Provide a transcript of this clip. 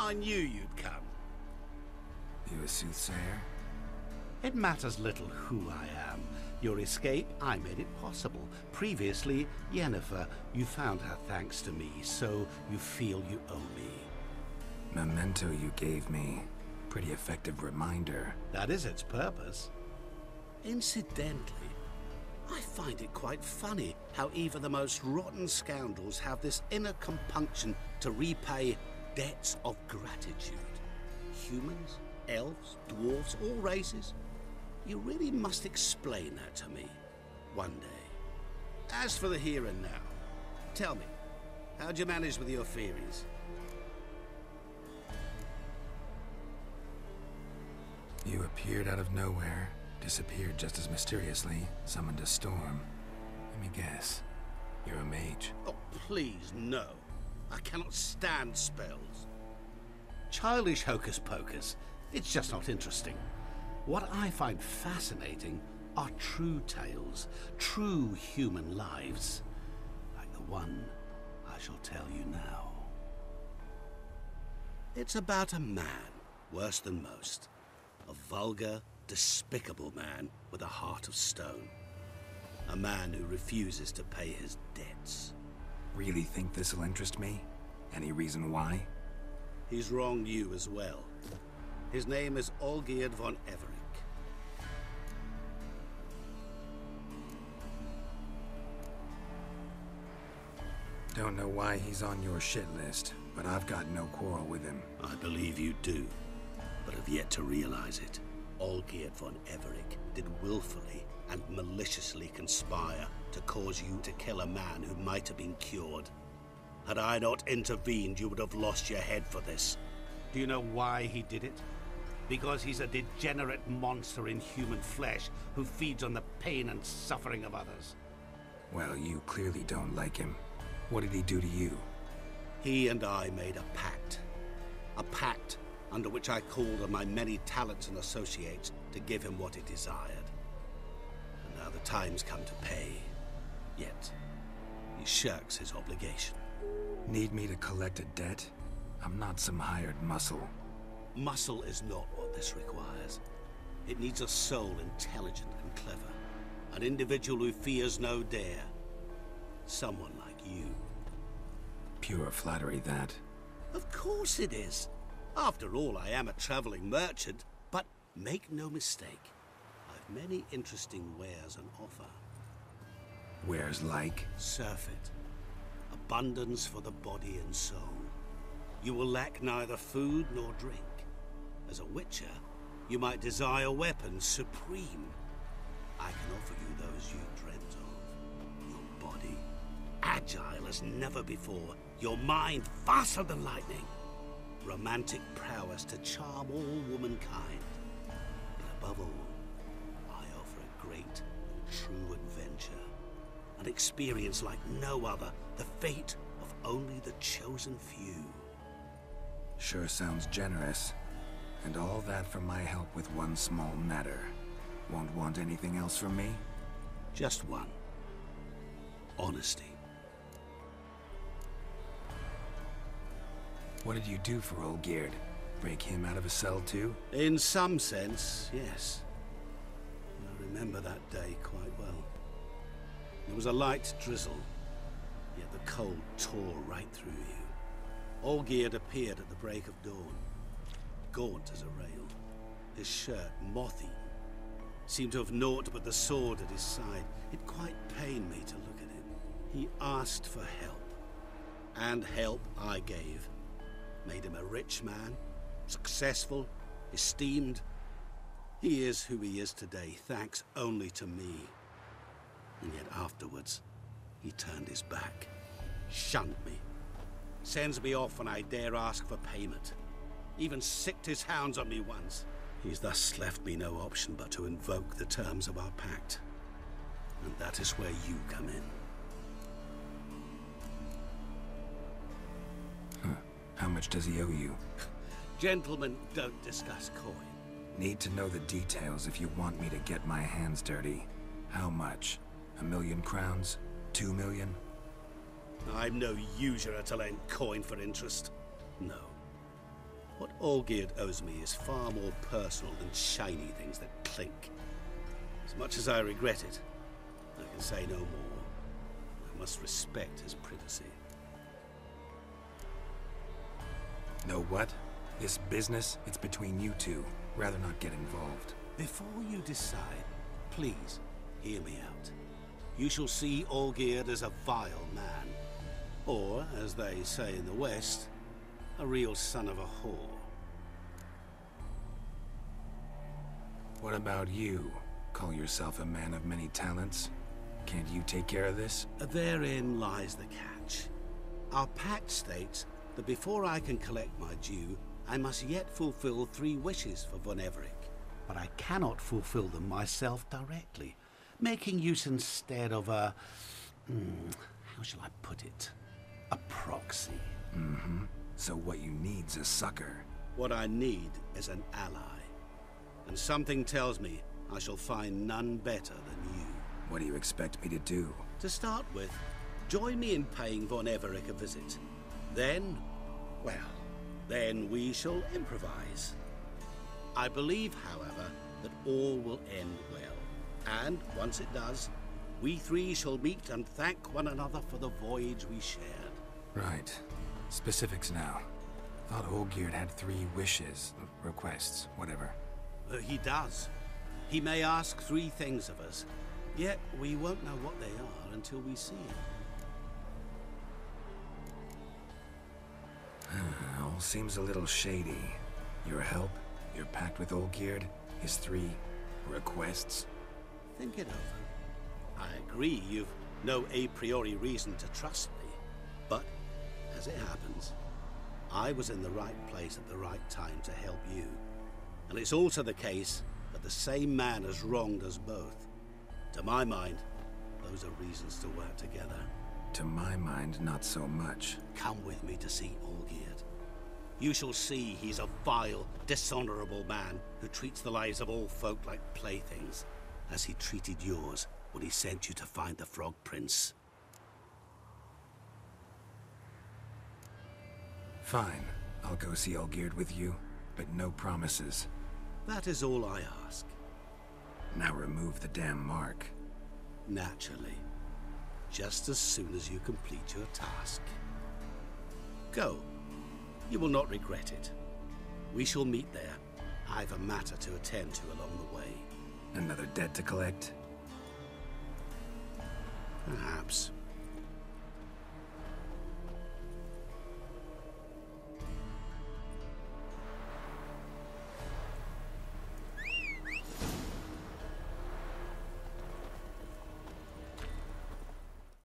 I knew you'd come. You a soothsayer? It matters little who I am. Your escape, I made it possible. Previously, Yennefer, you found her thanks to me, so you feel you owe me. Memento you gave me. Pretty effective reminder. That is its purpose. Incidentally, I find it quite funny how even the most rotten scoundrels have this inner compunction to repay debts of gratitude. Humans, elves, dwarves, all races. You really must explain that to me one day. As for the here and now, tell me, how'd you manage with your theories? You appeared out of nowhere, disappeared just as mysteriously, summoned a storm. Let me guess. You're a mage. Oh, please, no. I cannot stand spells. Childish hocus pocus. It's just not interesting. What I find fascinating are true tales, true human lives, like the one I shall tell you now. It's about a man, worse than most. A vulgar, despicable man with a heart of stone. A man who refuses to pay his debts. Really think this'll interest me? Any reason why? He's wronged you as well. His name is Olgierd von Everec. Don't know why he's on your shit list, but I've got no quarrel with him. I believe you do, but have yet to realize it. Olgierd von Everec did willfully and maliciously conspire to cause you to kill a man who might have been cured. Had I not intervened, you would have lost your head for this. Do you know why he did it? Because he's a degenerate monster in human flesh who feeds on the pain and suffering of others. Well, you clearly don't like him. What did he do to you? He and I made a pact. A pact under which I called on my many talents and associates to give him what he desired. And now the time's come to pay. Yet, he shirks his obligation. Need me to collect a debt? I'm not some hired muscle. Muscle is not what this requires. It needs a soul intelligent and clever. An individual who fears no dare. Someone like you. Pure flattery, that. Of course it is. After all, I am a traveling merchant, but make no mistake, I've many interesting wares on offer. Wares like? Surfeit. Abundance for the body and soul. You will lack neither food nor drink. As a witcher, you might desire weapons supreme. I can offer you those you dreamt of. Your body, agile as never before. Your mind, faster than lightning. Romantic prowess to charm all womankind. But above all, I offer a great, true adventure. An experience like no other, the fate of only the chosen few. Sure sounds generous. And all that for my help with one small matter. Won't want anything else from me? Just one. Honesty. What did you do for Olgierd? Break him out of a cell too? In some sense, yes. I remember that day quite well. There was a light drizzle, yet the cold tore right through you. Olgierd appeared at the break of dawn, gaunt as a rail, his shirt moth-eaten. Seemed to have naught but the sword at his side. It quite pained me to look at him. He asked for help, and help I gave. Made him a rich man, successful, esteemed. He is who he is today, thanks only to me. And yet afterwards, he turned his back, shunned me, sends me off when I dare ask for payment. Even sicked his hounds on me once. He's thus left me no option but to invoke the terms of our pact. And that is where you come in. How much does he owe you? Gentlemen don't discuss coin. Need to know the details if you want me to get my hands dirty. How much? 1,000,000 crowns? 2 million? I'm no usurer to lend coin for interest. No. What Olgierd owes me is far more personal than shiny things that clink. As much as I regret it, I can say no more. I must respect his privacy. Know what? This business, it's between you two. Rather not get involved. Before you decide, please hear me out. You shall see Olgierd as a vile man. Or, as they say in the West, a real son of a whore. What about you? Call yourself a man of many talents? Can't you take care of this? Therein lies the catch. Our pact states that before I can collect my due, I must yet fulfill 3 wishes for von Everec. But I cannot fulfill them myself directly, making use instead of a... how shall I put it? A proxy. Mm-hmm. So what you need's a sucker. What I need is an ally. And something tells me I shall find none better than you. What do you expect me to do? To start with, join me in paying von Everec a visit. Then, well, then we shall improvise. I believe, however, that all will end well. And once it does, we 3 shall meet and thank one another for the voyage we shared. Right. Specifics now. Thought Olgierd had 3 wishes, requests, whatever. He does. He may ask 3 things of us, yet we won't know what they are until we see him. All seems a little shady. Your help, your pact with Olgierd, his 3 requests. Think it over. I agree you've no a priori reason to trust me, but as it happens, I was in the right place at the right time to help you. And it's also the case that the same man has wronged us both. To my mind, those are reasons to work together. To my mind, not so much. Come with me to see Olgierd. You shall see he's a vile, dishonorable man who treats the lives of all folk like playthings, as he treated yours when he sent you to find the Frog Prince. Fine. I'll go see Olgierd with you, but no promises. That is all I ask. Now remove the damn mark. Naturally. Just as soon as you complete your task. Go. You will not regret it. We shall meet there. I've a matter to attend to along the way. Another debt to collect? Perhaps.